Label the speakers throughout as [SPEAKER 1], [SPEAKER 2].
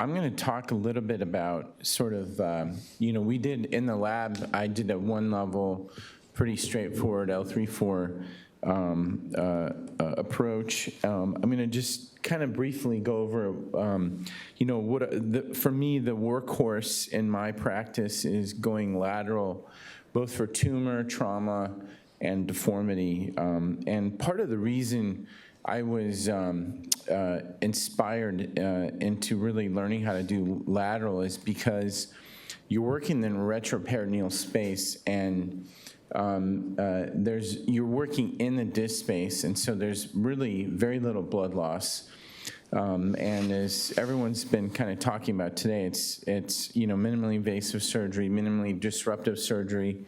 [SPEAKER 1] I'm going to talk a little bit about sort of, we did in the lab, I did a one-level, pretty straightforward L3-4 approach. I'm going to just kind of briefly go over, for me, the workhorse in my practice is going lateral, both for tumor, trauma, and deformity. And part of the reason I was inspired into really learning how to do lateral is because you're working in the retroperitoneal space, and you're working in the disc space, and so there's really very little blood loss. And as everyone's been kind of talking about today, it's minimally invasive surgery, minimally disruptive surgery.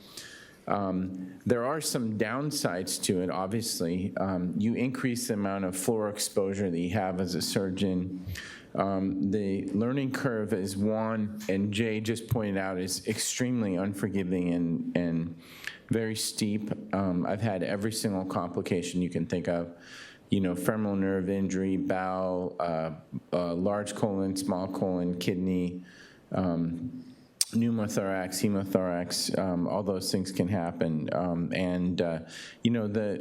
[SPEAKER 1] There are some downsides to it, obviously. You increase the amount of floor exposure that you have as a surgeon. The learning curve, as Juan and Jay just pointed out, is extremely unforgiving and very steep. I've had every single complication you can think of. Femoral nerve injury, bowel, large colon, small colon, kidney, pneumothorax, hemothorax, all those things can happen. The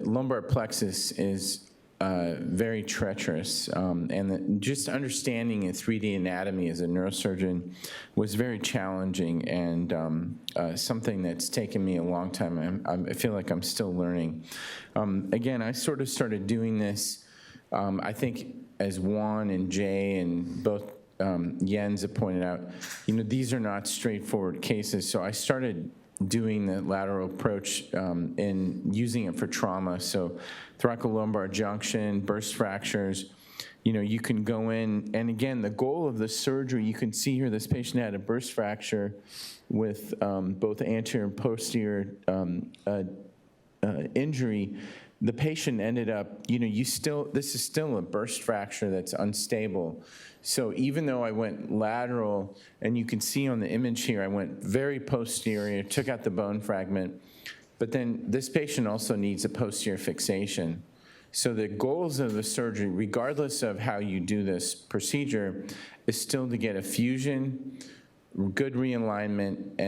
[SPEAKER 1] lumbar plexus is very treacherous, and just understanding a 3D anatomy as a neurosurgeon was very challenging, and something that's taken me a long time. I feel like I'm still learning. Again, I sort of started doing this, I think, as Juan and Jay and both Jens have pointed out, these are not straightforward cases. So I started doing the lateral approach and using it for trauma. So thoracolumbar junction, burst fractures, you can go in. And again, the goal of the surgery, you can see here, this patient had a burst fracture with both anterior and posterior injury. The patient ended up, this is still a burst fracture that's unstable. So even though I went lateral, and you can see on the image here, I went very posterior, took out the bone fragment, but then this patient also needs a posterior fixation. So the goals of the surgery, regardless of how you do this procedure, is still to get a fusion, good realignment,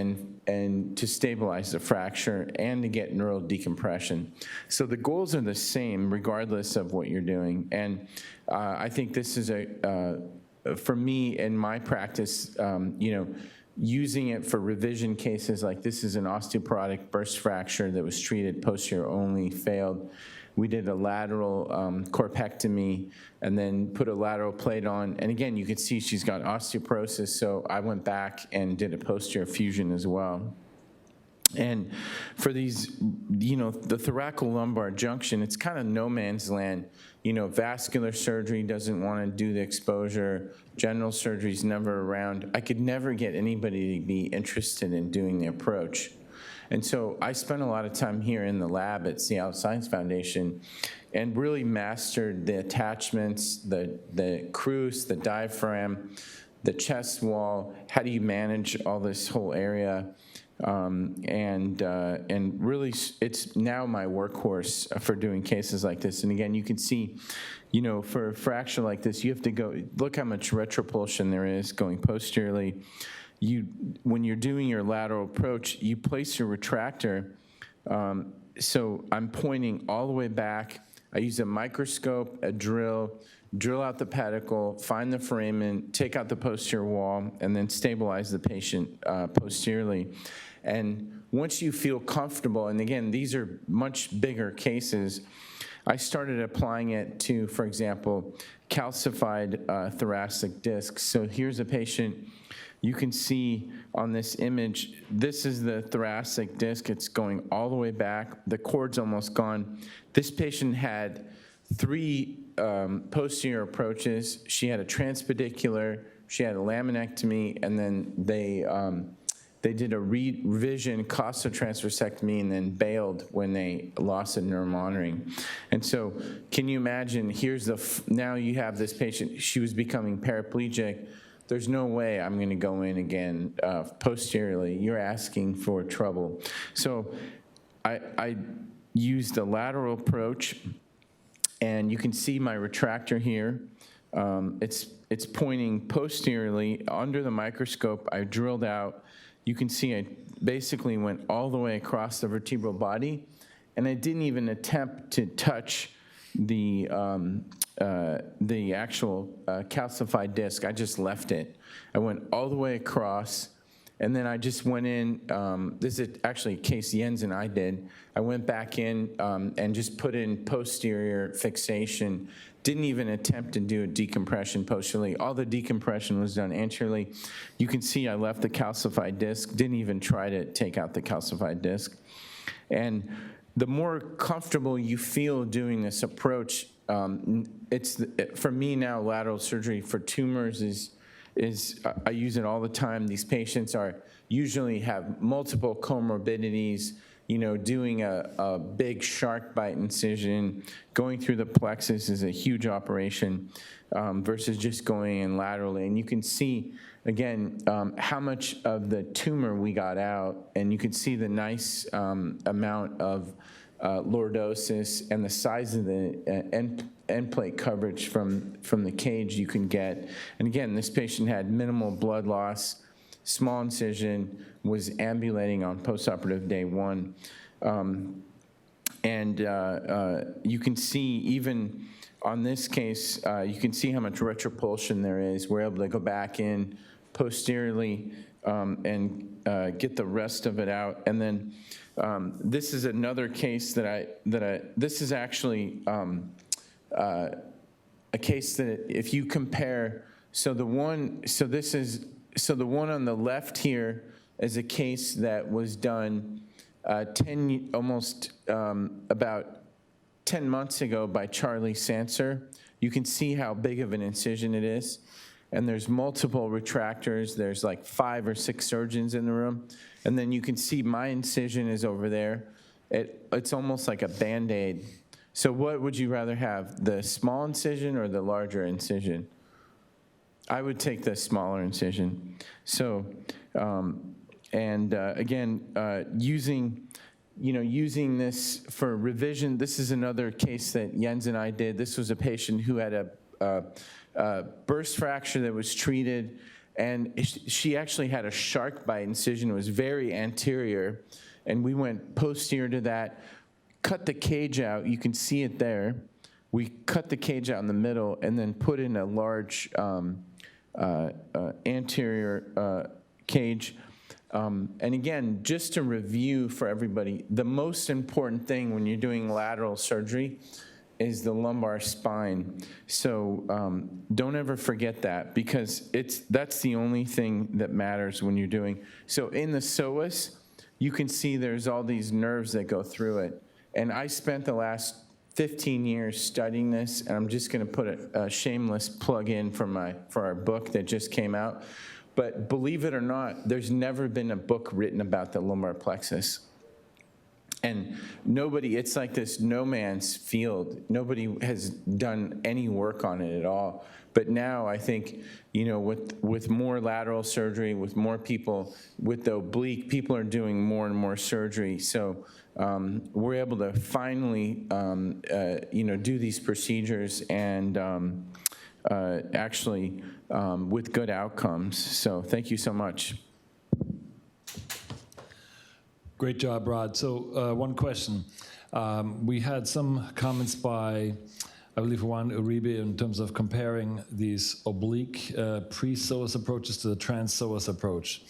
[SPEAKER 1] and to stabilize the fracture and to get neural decompression. So the goals are the same regardless of what you're doing. And I think this is for me in my practice, using it for revision cases, like this is an osteoporotic burst fracture that was treated posterior only, failed. We did a lateral corpectomy and then put a lateral plate on. And again, you can see she's got osteoporosis, so I went back and did a posterior fusion as well. And for these, the thoracolumbar junction, it's kind of no man's land. Vascular surgery doesn't want to do the exposure. General surgery is never around. I could never get anybody to be interested in doing the approach. And so I spent a lot of time here in the lab at Seattle Science Foundation and really mastered the attachments, the cruce, the diaphragm, the chest wall. How do you manage all this whole area? And really, it's now my workhorse for doing cases like this. And again, you can see, for a fracture like this, you have to go, look how much retropulsion there is going posteriorly. When you're doing your lateral approach, you place your retractor. So I'm pointing all the way back. I use a microscope, a drill out the pedicle, find the foramen, take out the posterior wall, and then stabilize the patient posteriorly. And once you feel comfortable, and again, these are much bigger cases, I started applying it to, for example, calcified thoracic discs. So here's a patient. You can see on this image, this is the thoracic disc. It's going all the way back. The cord's almost gone. This patient had 3 posterior approaches. She had a transpedicular, she had a laminectomy, and then they did a revision costotransversectomy and then bailed when they lost the neuromonitoring. And so can you imagine, now you have this patient, she was becoming paraplegic. There's no way I'm going to go in again posteriorly. You're asking for trouble. So I used a lateral approach, and you can see my retractor here. It's pointing posteriorly under the microscope. I drilled out. You can see I basically went all the way across the vertebral body, and I didn't even attempt to touch the actual calcified disc. I just left it. I went all the way across, and then I just went in. This is actually a case Jens and I did. I went back in and just put in posterior fixation. Didn't even attempt to do a decompression posteriorly. All the decompression was done anteriorly. You can see I left the calcified disc. Didn't even try to take out the calcified disc. And the more comfortable you feel doing this approach, for me now, lateral surgery for tumors is I use it all the time. These patients usually have multiple comorbidities, doing a big shark bite incision, going through the plexus is a huge operation versus just going in laterally. And you can see, again, how much of the tumor we got out, and you can see the nice amount of lordosis and the size of the end plate coverage from the cage you can get. And again, this patient had minimal blood loss, small incision, was ambulating on postoperative day 1. You can see even on this case, you can see how much retropulsion there is. We're able to go back in posteriorly and get the rest of it out. And then this is another case this is actually a case that if you compare, the one on the left here is a case that was done about 10 months ago by Charlie Sanser. You can see how big of an incision it is. And there's multiple retractors. There's like 5 or 6 surgeons in the room. And then you can see my incision is over there. It's almost like a Band-Aid. So what would you rather have, the small incision or the larger incision? I would take the smaller incision. So, again, using this for revision, this is another case that Jens and I did. This was a patient who had a burst fracture that was treated, and she actually had a shark bite incision. It was very anterior, and we went posterior to that, cut the cage out. You can see it there. We cut the cage out in the middle and then put in a large anterior cage. And again, just to review for everybody, the most important thing when you're doing lateral surgery is the lumbar spine. So don't ever forget that, because that's the only thing that matters when you're doing. So in the psoas, you can see there's all these nerves that go through it. And I spent the last 15 years studying this, and I'm just gonna put a shameless plug in for our book that just came out. But believe it or not, there's never been a book written about the lumbar plexus. And it's like this no man's field. Nobody has done any work on it at all. But now I think, with more lateral surgery, with more people, with the oblique, people are doing more and more surgery. So we're able to finally, do these procedures and actually with good outcomes. So thank you so much.
[SPEAKER 2] Great job, Rod. So one question. We had some comments by, I believe, Juan Uribe in terms of comparing these oblique pre-psoas approaches to the trans-psoas approach.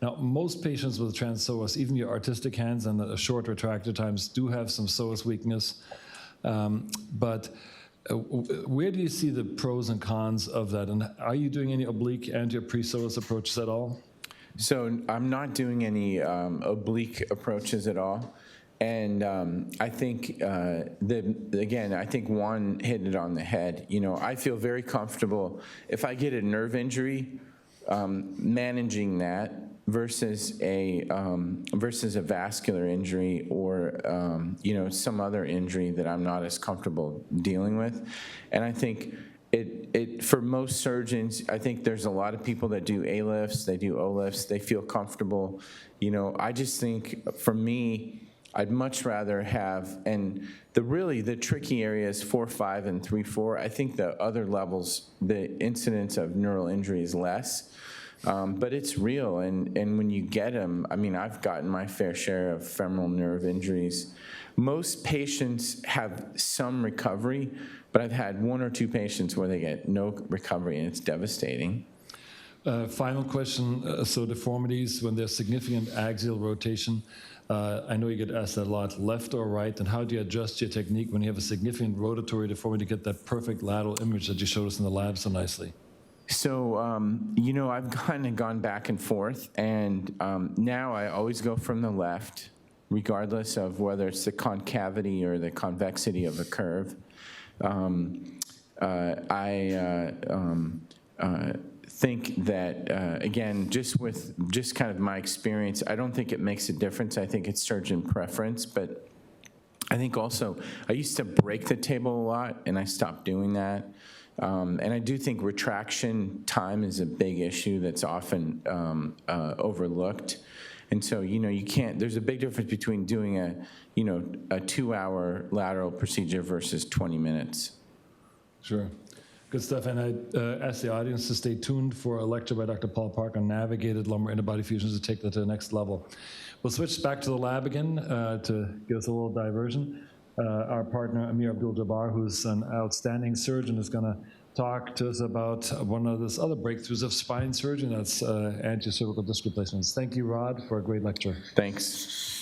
[SPEAKER 2] Now, most patients with trans-psoas, even your artistic hands and the short retractor times, do have some psoas weakness. But where do you see the pros and cons of that? And are you doing any oblique anterior pre-psoas approaches at all?
[SPEAKER 1] So I'm not doing any oblique approaches at all. And I think, I think Juan hit it on the head. I feel very comfortable if I get a nerve injury, managing that versus a vascular injury or some other injury that I'm not as comfortable dealing with. And I think for most surgeons, I think there's a lot of people that do A-lifts, they do O-lifts, they feel comfortable. I just think for me, I'd much rather have, and the tricky area is 4-5 and 3-4. I think the other levels, the incidence of neural injury is less, but it's real. And when you get them, I mean, I've gotten my fair share of femoral nerve injuries. Most patients have some recovery, but I've had 1 or 2 patients where they get no recovery, and it's devastating.
[SPEAKER 2] Final question. So deformities, when there's significant axial rotation, I know you get asked that a lot, left or right, and how do you adjust your technique when you have a significant rotatory deformity to get that perfect lateral image that you showed us in the lab so nicely?
[SPEAKER 1] So, I've kind of gone back and forth, and now I always go from the left, regardless of whether it's the concavity or the convexity of a curve. I think that, again, just kind of my experience, I don't think it makes a difference. I think it's surgeon preference, but I think also I used to break the table a lot, and I stopped doing that. And I do think retraction time is a big issue that's often overlooked. And so, you can't, there's a big difference between doing a 2-hour lateral procedure versus 20 minutes.
[SPEAKER 2] Sure. Good stuff. And I ask the audience to stay tuned for a lecture by Dr. Paul Park on navigated lumbar interbody fusions to take that to the next level. We'll switch back to the lab again to give us a little diversion. Our partner, Amir Abdul-Jabbar, who's an outstanding surgeon, is going to talk to us about one of those other breakthroughs of spine surgery, that's anterior cervical disc replacements. Thank you, Rod, for a great lecture.
[SPEAKER 1] Thanks.